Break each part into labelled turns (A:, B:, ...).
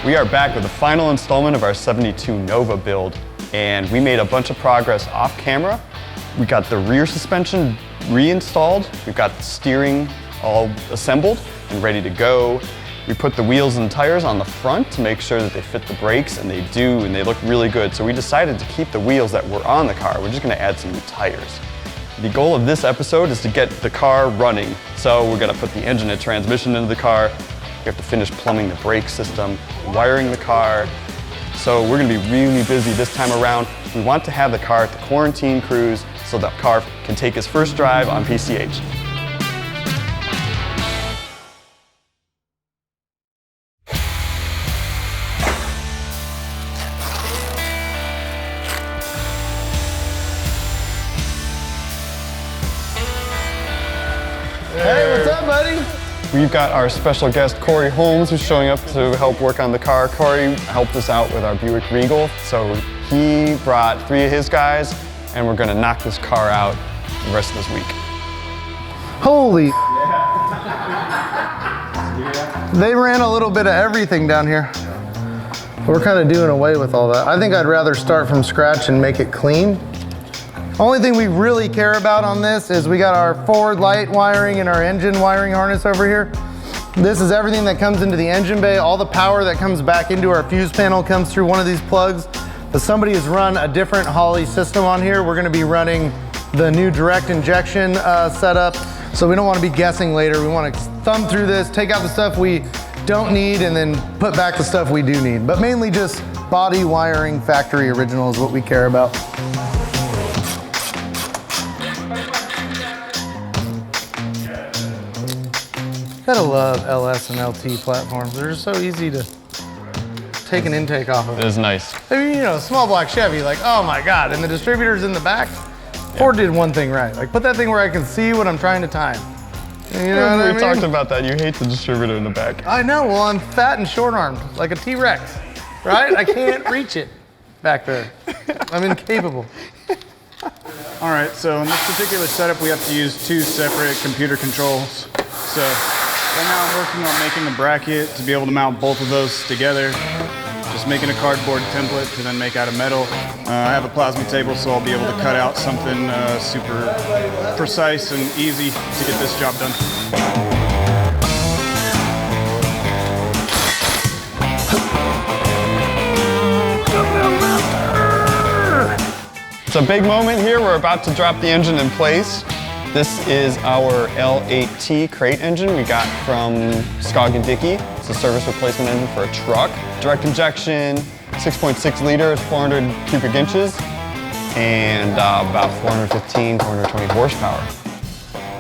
A: We are back with the final installment of our 72 Nova build, and we made a bunch of progress off camera. We got the rear suspension reinstalled, we've got the steering all assembled and ready to go. We put the wheels and tires on the front to make sure that they fit the brakes, and they do, and they look really good. So we decided to keep the wheels that were on the car. We're just gonna add some new tires. The goal of this episode is to get the car running. So we're gonna put the engine and transmission into the car. We have to finish plumbing the brake system, wiring the car. So we're gonna be really busy this time around. We want to have the car at the quarantine cruise so the car can take its first drive on PCH.
B: Hey, what's up, buddy?
A: We've got our special guest, Kory Holmes, who's showing up to help work on the car. Kory helped us out with our Buick Regal, so he brought 3 of his guys, and we're gonna knock this car out the rest of this week.
B: Holy. They ran a little bit of everything down here. We're kind of doing away with all that. I think I'd rather start from scratch and make it clean. Only thing we really care about on this is we got our forward light wiring and our engine wiring harness over here. This is everything that comes into the engine bay. All the power that comes back into our fuse panel comes through one of these plugs. But somebody has run a different Holley system on here. We're gonna be running the new direct injection setup. So we don't wanna be guessing later. We wanna thumb through this, take out the stuff we don't need, and then put back the stuff we do need. But mainly just body wiring, factory original is what we care about. Gotta love LS and LT platforms. They're just so easy to take an intake off of.
A: It is nice.
B: I mean, you know, small block Chevy, like, oh my God. And the distributor's in the back. Ford did one thing right. Like, put that thing where I can see what I'm trying to time. You know what I mean?
A: We talked about that. You hate the distributor in the back.
B: I know. Well, I'm fat and short-armed, like a T-Rex, right? I can't reach it back there. I'm incapable.
C: All right, so in this particular setup, we have to use 2 separate computer controls. So right now I'm working on making the bracket to be able to mount both of those together. Just making a cardboard template to then make out of metal. I have a plasma table, so I'll be able to cut out something super precise and easy to get this job done.
A: It's a big moment here. We're about to drop the engine in place. This is our L8T crate engine we got from Skog & Dickey. It's a service replacement engine for a truck. Direct injection, 6.6 liters, 400 cubic inches, and about 415, 420 horsepower.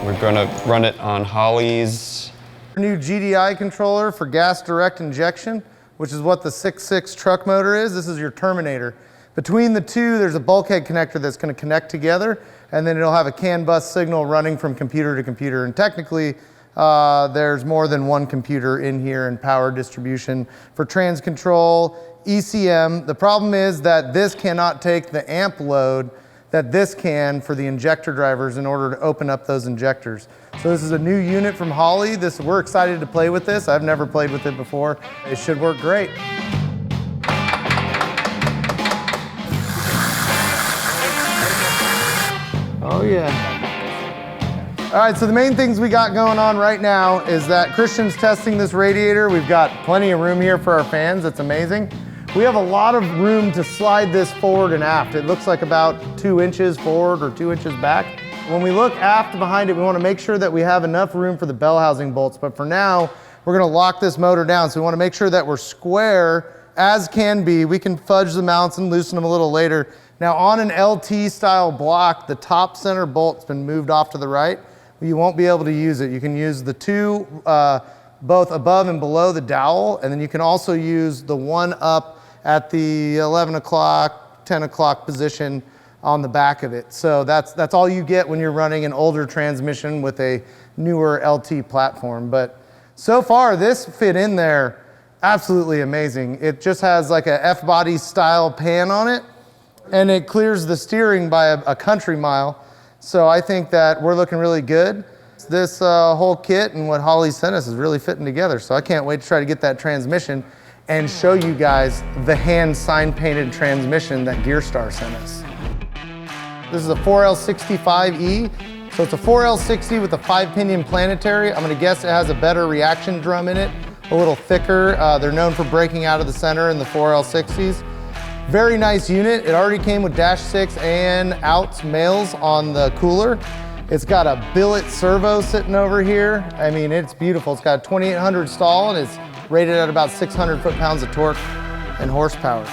A: We're gonna run it on Holley's
B: New GDI controller for gas direct injection, which is what the 6.6 truck motor is. This is your Terminator. Between the two, there's a bulkhead connector that's going to connect together, and then it'll have a CAN bus signal running from computer to computer. And technically, there's more than one computer in here and power distribution for trans control, ECM. The problem is that this cannot take the amp load that this can for the injector drivers in order to open up those injectors. So this is a new unit from Holley. We're excited to play with this. I've never played with it before. It should work great. Oh yeah. All right, so the main things we got going on right now is that Christian's testing this radiator. We've got plenty of room here for our fans. That's amazing. We have a lot of room to slide this forward and aft. It looks like about 2 inches forward or 2 inches back. When we look aft behind it, we want to make sure that we have enough room for the bell housing bolts. But for now, we're going to lock this motor down. So we want to make sure that we're square as can be. We can fudge the mounts and loosen them a little later. Now on an LT style block, the top center bolt's been moved off to the right. You won't be able to use it. You can use the 2 both above and below the dowel, and then you can also use the one up at the 11 o'clock, 10 o'clock position on the back of it. So that's all you get when you're running an older transmission with a newer LT platform. But so far, this fit in there absolutely amazing. It just has like a F-body style pan on it, and it clears the steering by a country mile. So I think that we're looking really good. This whole kit and what Holley sent us is really fitting together. So I can't wait to try to get that transmission and show you guys the hand sign painted transmission that Gearstar sent us. This is a 4L65E. So it's a 4L60 with a 5-pinion planetary. I'm gonna guess it has a better reaction drum in it, a little thicker. They're known for breaking out of the center in the 4L60s. Very nice unit. It already came with dash 6 and outs males on the cooler. It's got a billet servo sitting over here. I mean, it's beautiful. It's got a 2800 stall and it's rated at about 600 foot-pounds of torque and horsepower.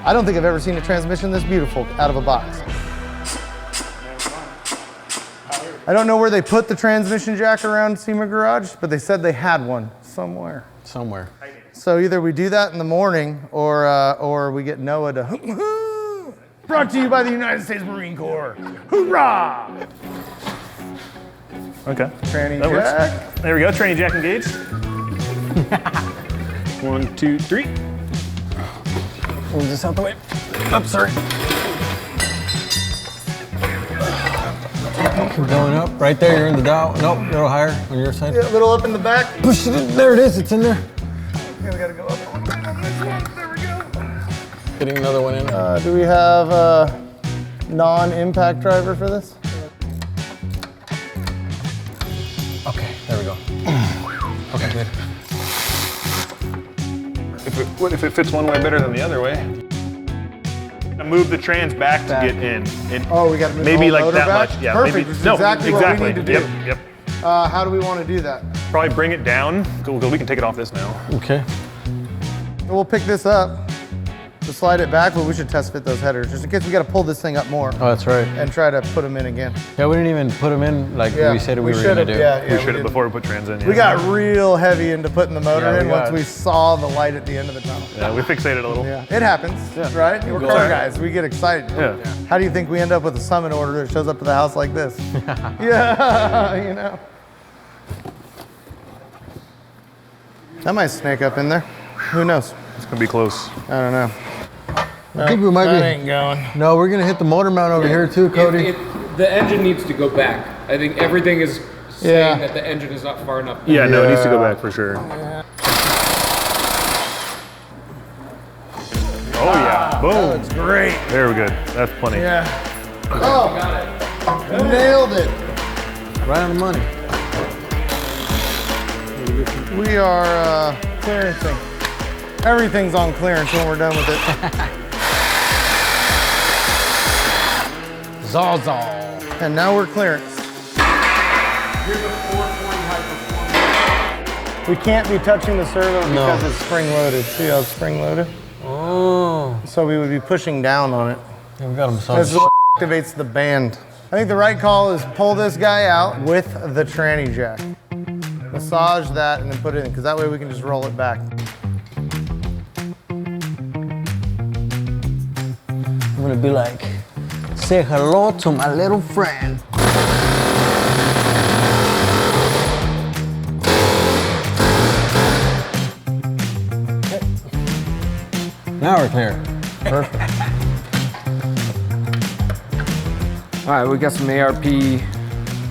B: I don't think I've ever seen a transmission this beautiful out of a box. I don't know where they put the transmission jack around SEMA Garage, but they said they had one somewhere.
D: Somewhere.
B: So either we do that in the morning or we get Noah to brought to you by the United States Marine Corps. Hoorah!
E: Okay.
B: Tranny
E: that
B: jack.
E: Works. There we go, tranny jack engaged. 1, 2, 3.
D: Move this out the way. I'm sorry. Keep going up. Right there, you're in the dial. Nope, a little higher on your side.
B: Yeah, a little up in the back.
D: Push it in. There it is, it's in there.
B: Okay, we gotta go up. There we go.
D: Getting another one in.
B: Do we have a non-impact driver for this?
D: Okay, there we go. Okay, good.
E: What if it fits one way better than the other way? Move the trans back to get in.
B: Oh, we got to move
E: maybe
B: the whole
E: like
B: motor
E: that
B: back?
E: much. Yeah,
B: Perfect.
E: maybe.
B: This is
E: No,
B: exactly what we need to do.
E: Yep.
B: How do we want to do that?
E: Probably bring it down. We can take it off this now.
D: Okay.
B: We'll pick this up to slide it back, but we should test fit those headers just in case we got to pull this thing up more
D: Oh, that's right.
B: and try to put them in again.
D: Yeah, we didn't even put them in like we said we were gonna do.
B: Yeah,
E: We should have
B: did.
E: before we put trans in. Yeah.
B: We got real heavy into putting the motor
D: Yeah,
B: in
D: we
B: once
D: got-
B: we saw the light at the end of the tunnel.
E: Yeah, we fixated a little.
B: Yeah, it happens, right? We're car guys. We get excited.
E: Yeah.
B: How do you think we end up with a summon order that shows up to the house like this? Yeah, you know. That might snake up in there. Who knows?
E: It's gonna be close.
B: I don't know.
D: I think we might
B: That
D: be.
B: ain't going.
D: No, we're gonna hit the motor mount over here too, Cody.
F: The engine needs to go back. I think everything is saying that the engine is not far enough.
E: Yeah, no, it needs to go back for sure. Oh yeah, boom.
B: That's great.
E: There we go. That's plenty.
B: Yeah. Oh, nailed it.
D: Right on the money.
B: We are clearancing. Everything's on clearance when we're done with it.
D: Zaw.
B: And now we're clearance. We can't be touching the servo because it's spring loaded. See how it's spring loaded?
D: Oh.
B: So we would be pushing down on it.
D: Yeah, we got them
B: This is what activates the band. I think the right call is pull this guy out with the tranny jack. Massage that and then put it in, because that way we can just roll it back.
D: I'm gonna be like, say hello to my little friend. Now we're clear.
B: Perfect.
F: All right, we got some ARP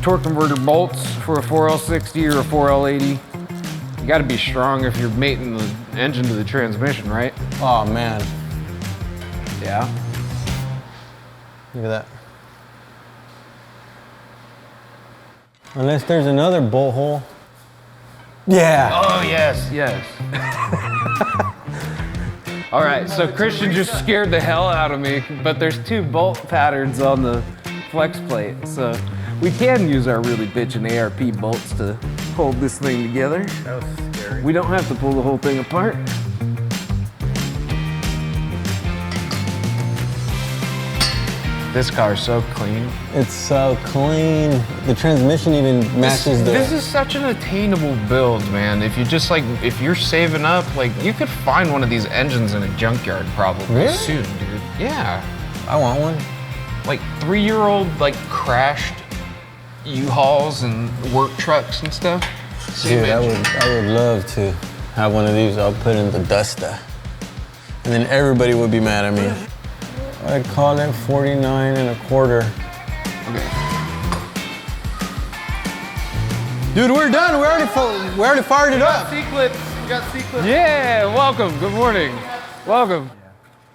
F: torque converter bolts for a 4L60 or a 4L80. You got to be strong if you're mating the engine to the transmission, right?
D: Oh man,
F: Yeah.
D: look at that. Unless there's another bolt hole. Yeah.
F: Oh, yes, yes. All right, so Christian just scared the hell out of me, but there's 2 bolt patterns on the flex plate, so we can use our really bitchin' ARP bolts to hold this thing together.
B: That was scary.
F: We don't have to pull the whole thing apart. This car's so clean.
D: It's so clean. The transmission even matches the.
F: This is such an attainable build, man. If you just if you're saving up, you could find one of these engines in a junkyard probably
D: Really?
F: soon, dude. Yeah.
D: I want one.
F: 3-year-old, crashed U-Hauls and work trucks and stuff. Same
D: Dude,
F: engine.
D: I would love to have one of these. I'll put in the Duster. And then everybody would be mad at me. I'd call it 49 1/4. Dude, we're done. We already fired it up.
F: C-clips.
B: got C-clips.
F: Yeah, welcome. Good morning. Welcome.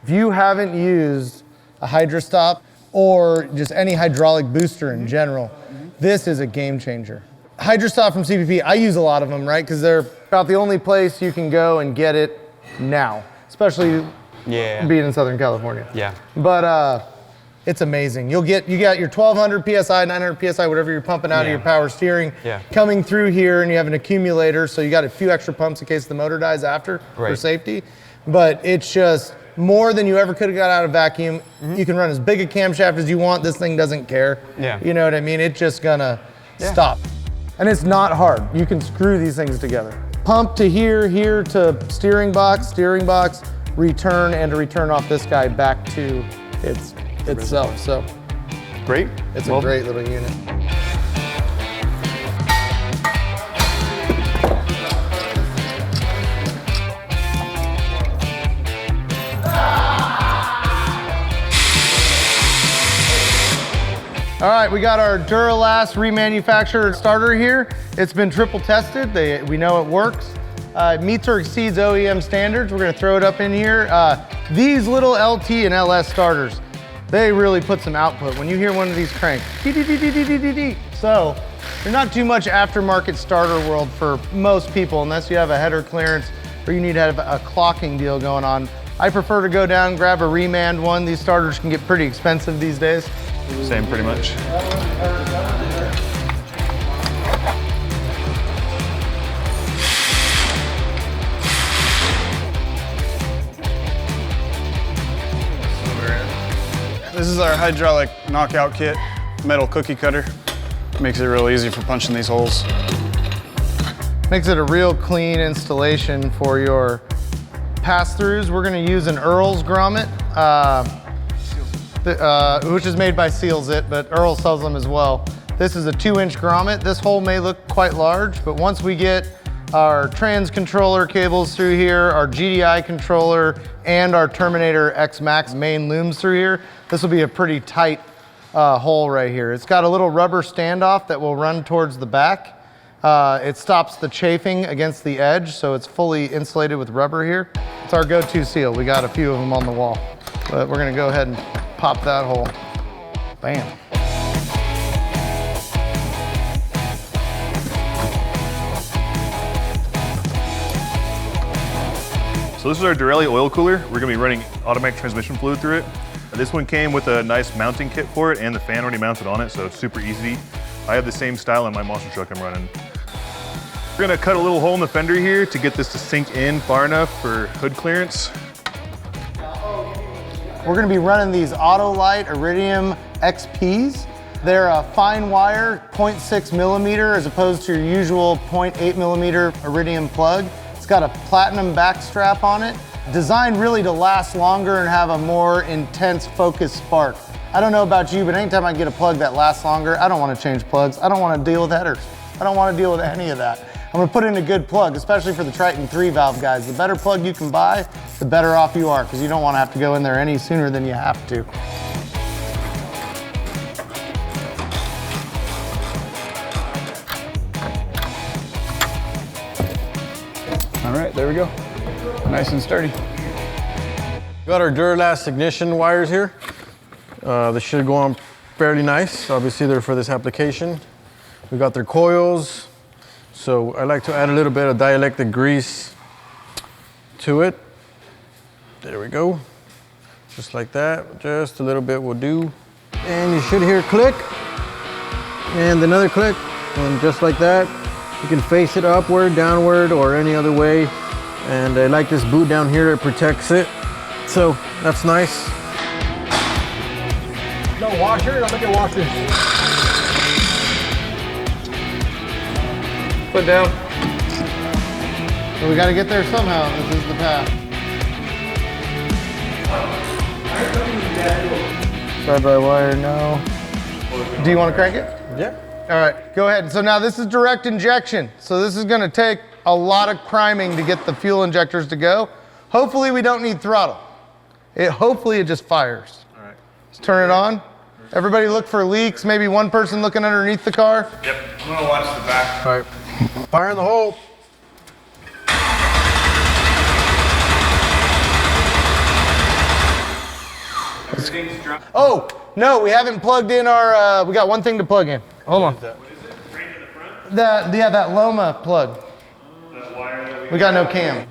B: If you haven't used a Hydra-Stop or just any hydraulic booster in general, this is a game changer. Hydra-Stop from CPP, I use a lot of them, right? Because they're about the only place you can go and get it now, especially being in Southern California.
A: Yeah.
B: But it's amazing. You got your 1200 PSI, 900 PSI, whatever you're pumping out of your power steering coming through here, and you have an accumulator, so you got a few extra pumps in case the motor dies after for safety. But it's just more than you ever could have got out of vacuum. You can run as big a camshaft as you want. This thing doesn't care. Yeah. You know what I mean? It's just gonna stop. And it's not hard. You can screw these things together. Pump to here, here to steering box, return, and to return off this guy back to itself. So
A: great.
B: It's a great little unit. All right, we got our Duralast remanufactured starter here. It's been triple tested. We know it works. It meets or exceeds OEM standards. We're gonna throw it up in here. These little LT and LS starters, they really put some output. When you hear one of these crank, so there's not too much aftermarket starter world for most people unless you have a header clearance or you need to have a clocking deal going on. I prefer to go down, grab a remand one. These starters can get pretty expensive these days.
E: Same, pretty much.
C: This is our hydraulic knockout kit, metal cookie cutter. Makes it real easy for punching these holes.
B: Makes it a real clean installation for your pass-throughs. We're gonna use an Earl's grommet, which is made by Seals It, but Earl sells them as well. This is a 2-inch grommet. This hole may look quite large, but once we get our trans controller cables through here, our GDI controller, and our Terminator X Max main looms through here, this will be a pretty tight hole right here. It's got a little rubber standoff that will run towards the back. It stops the chafing against the edge, so it's fully insulated with rubber here. It's our go-to seal. We got a few of them on the wall, but we're gonna go ahead and pop that hole. Bam.
E: So this is our Durelli oil cooler. We're gonna be running automatic transmission fluid through it. This one came with a nice mounting kit for it and the fan already mounted on it, so it's super easy. I have the same style in my monster truck I'm running. We're gonna cut a little hole in the fender here to get this to sink in far enough for hood clearance.
B: We're gonna be running these Autolite Iridium XPs. They're a fine wire, 0.6 millimeter, as opposed to your usual 0.8 millimeter Iridium plug. It's got a platinum back strap on it, designed really to last longer and have a more intense focused spark. I don't know about you, but anytime I get a plug that lasts longer, I don't want to change plugs. I don't want to deal with headers. I don't want to deal with any of that. I'm gonna put in a good plug, especially for the Triton 3 valve guys. The better plug you can buy, the better off you are, because you don't want to have to go in there any sooner than you have to.
C: All right, there we go. Nice and sturdy.
D: Got our Duralast ignition wires here. They should go on fairly nice. Obviously, they're for this application. We got their coils. So I like to add a little bit of dielectric grease to it. There we go. Just like that. Just a little bit will do. And you should hear a click. And another click. And just like that. You can face it upward, downward, or any other way. And I like this boot down here, it protects it. So that's nice. No washer, I'll make it washer.
B: Put down. So we gotta get there somehow. This is the path. Side-by-wire, no. Do you want to crank it?
D: Yeah.
B: All right, go ahead. So now this is direct injection. So this is gonna take a lot of priming to get the fuel injectors to go. Hopefully we don't need throttle. Hopefully it just fires.
E: All right.
B: Let's turn it on. Everybody look for leaks. Maybe one person looking underneath the car.
E: Yep, I'm gonna watch the back.
D: All right. Fire in the hole.
F: Everything's dry.
B: Oh, no, we haven't plugged in our, we got one thing to plug in. Hold on.
E: What is it? Crank in the front?
B: That Loma plug.
E: That wire that
B: We got no cam.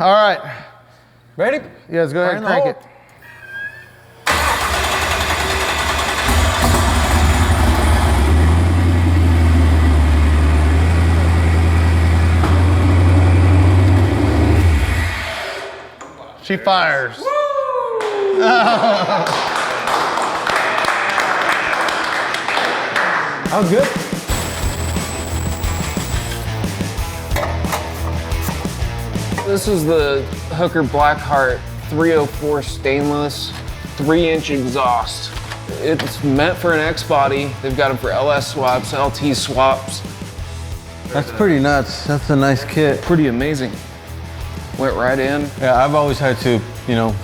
B: All right.
D: Ready?
B: Yeah, let's go ahead and crank it. She fires.
D: That was good.
F: This is the Hooker Blackheart 304 stainless 3-inch exhaust. It's meant for an X body. They've got them for LS swaps, LT swaps.
D: That's pretty nuts. That's a nice kit.
F: Pretty amazing. Went right in.
D: Yeah, I've always had to,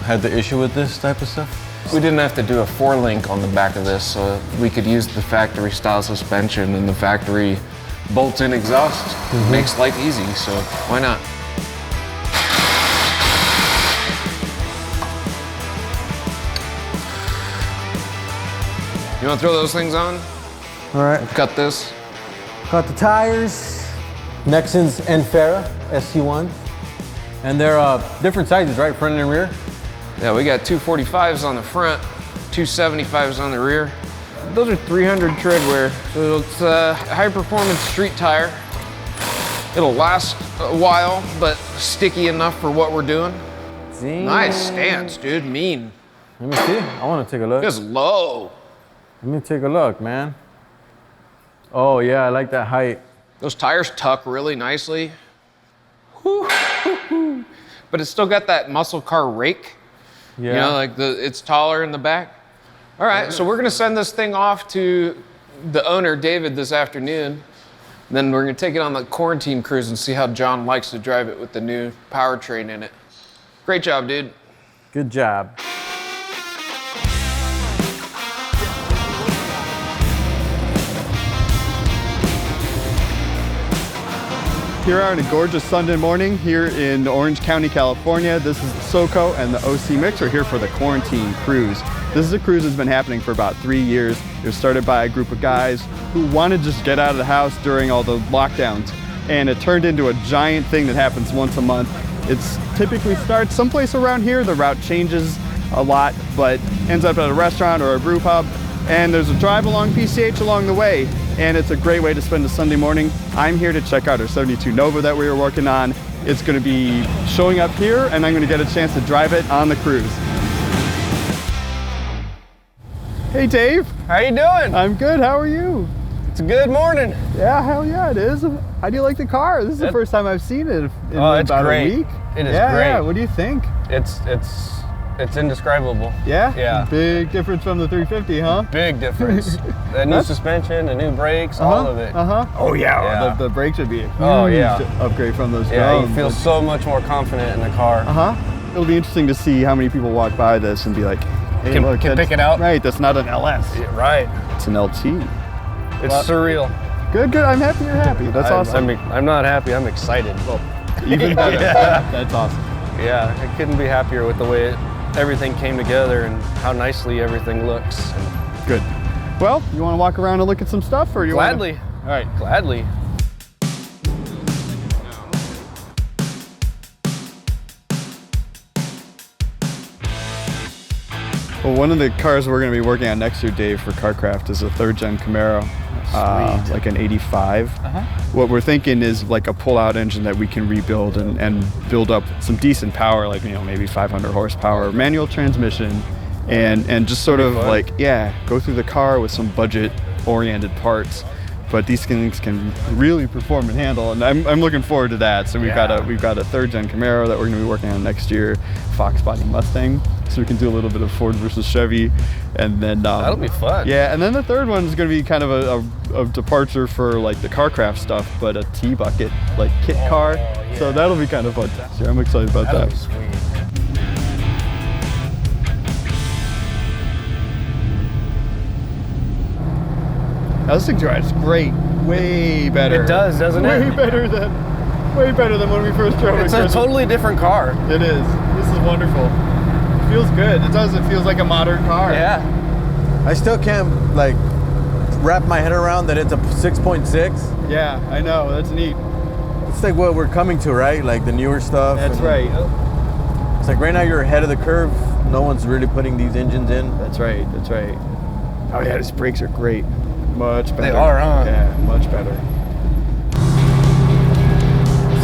D: had the issue with this type of stuff.
F: We didn't have to do a 4-link on the back of this, so we could use the factory style suspension and the factory bolt-in exhaust. Makes life easy, so why not? You want to throw those things on?
D: All right.
F: Cut this.
D: Got the tires. Nexans Enfera SC1. And they're different sizes, right? Front and rear?
F: Yeah, we got 245s on the front, 275s on the rear. Those are 300 tread wear. So it's a high performance street tire. It'll last a while, but sticky enough for what we're doing.
D: Damn.
F: Nice stance, dude, mean.
D: Let me see. I want to take a look.
F: Just low.
D: Let me take a look, man. Oh, yeah, I like that height.
F: Those tires tuck really nicely. Whew. But it's still got that muscle car rake.
D: Yeah.
F: You know, like it's taller in the back. All right, so we're gonna send this thing off to the owner, David, this afternoon. Then we're gonna take it on the quarantine cruise and see how John likes to drive it with the new powertrain in it. Great job, dude.
D: Good job.
A: Here on a gorgeous Sunday morning here in Orange County, California. This is the SoCo and the OC Mix. We're here for the quarantine cruise. This is a cruise that's been happening for about 3 years. It was started by a group of guys who wanted to just get out of the house during all the lockdowns. And it turned into a giant thing that happens once a month. It's typically starts someplace around here. The route changes a lot, but ends up at a restaurant or a brew pub. And there's a drive along PCH along the way. And it's a great way to spend a Sunday morning. I'm here to check out our 72 Nova that we were working on. It's gonna be showing up here and I'm gonna get a chance to drive it on the cruise. Hey Dave.
D: How you doing?
A: I'm good, how are you?
D: It's a good morning.
A: Yeah, hell yeah, it is. How do you like the car? This is the first time I've seen it in
G: it's
A: about
G: great.
A: a week.
G: It is
A: yeah,
G: great.
A: Yeah, what do you think?
G: It's indescribable.
A: Yeah?
G: Yeah.
A: Big difference from the 350, huh?
G: Big difference. The new suspension, the new brakes, all of it.
A: Oh yeah,
G: Yeah.
A: The brakes would be a huge
G: Oh, yeah.
A: upgrade from those
G: Yeah, you
A: drones.
G: feel so much more confident in the car.
A: It'll be interesting to see how many people walk by this and be like, hey,
G: Can
A: look,
G: pick
A: that's-
G: it out?
A: Right, that's not an LS.
G: Yeah, right.
A: It's an LT.
G: It's surreal.
A: Good, good. I'm happy you're happy. That's awesome.
G: I'm not happy, I'm excited.
A: Even better.
G: Yeah.
A: That's awesome.
G: Yeah, I couldn't be happier with the way everything came together and how nicely everything looks.
A: Good. Well, you want to walk around and look at some stuff, or you
G: Gladly.
A: All right.
G: Gladly.
A: Well, one of the cars we're going to be working on next year, Dave, for CarCraft is a 3rd gen Camaro, like an 85. What we're thinking is like a pull-out engine that we can rebuild and build up some decent power, like maybe 500 horsepower, manual transmission, and just sort of like go through the car with some budget-oriented parts. But these things can really perform and handle, and I'm looking forward to that. So we've got a 3rd gen Camaro that we're going to be working on next year, Fox Body Mustang, so we can do a little bit of Ford versus Chevy, and then
G: That'll be fun.
A: Yeah, and then the third one is going to be kind of a departure for like the CarCraft stuff, but a T-bucket like kit car.
G: Yeah.
A: So that'll be kind of fun. So I'm excited about
G: That'll
A: that.
G: be sweet.
A: Now this thing drives great, way better.
G: It does, doesn't it?
A: Way better than when we first drove it.
G: It's a
A: Chris.
G: totally different car.
A: It is. This is wonderful.
C: feels good. It does. It feels like a modern car.
F: Yeah.
D: I still can't like wrap my head around that it's a 6.6.
C: Yeah, I know. That's neat.
D: It's like what we're coming to, right? Like the newer stuff.
C: That's
D: and
C: right.
D: It's like right now you're ahead of the curve. No one's really putting these engines in.
C: That's right. That's right. Oh yeah, his brakes are great. Much better.
F: They are, huh?
C: Yeah, much better.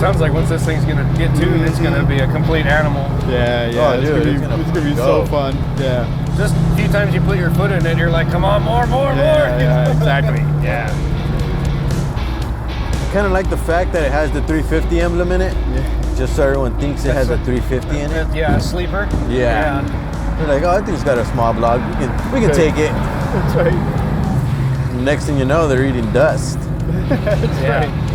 F: Sounds like once this thing's gonna get tuned, it's gonna be a complete animal.
C: Yeah, yeah.
D: Oh, dude,
C: it's gonna be so fun. Yeah.
F: Just a few times you put your foot in it, you're like, come on, more.
C: Yeah, exactly. Yeah.
D: I kind of like the fact that it has the 350 emblem in it.
C: Yeah.
D: Just so everyone thinks it has a 350 in it.
F: Yeah, a sleeper.
D: Yeah. They're like, oh, I think it's got a small block. We can take it.
C: That's right.
D: Next thing you know, they're eating dust.
C: That's
F: Yeah.
C: right.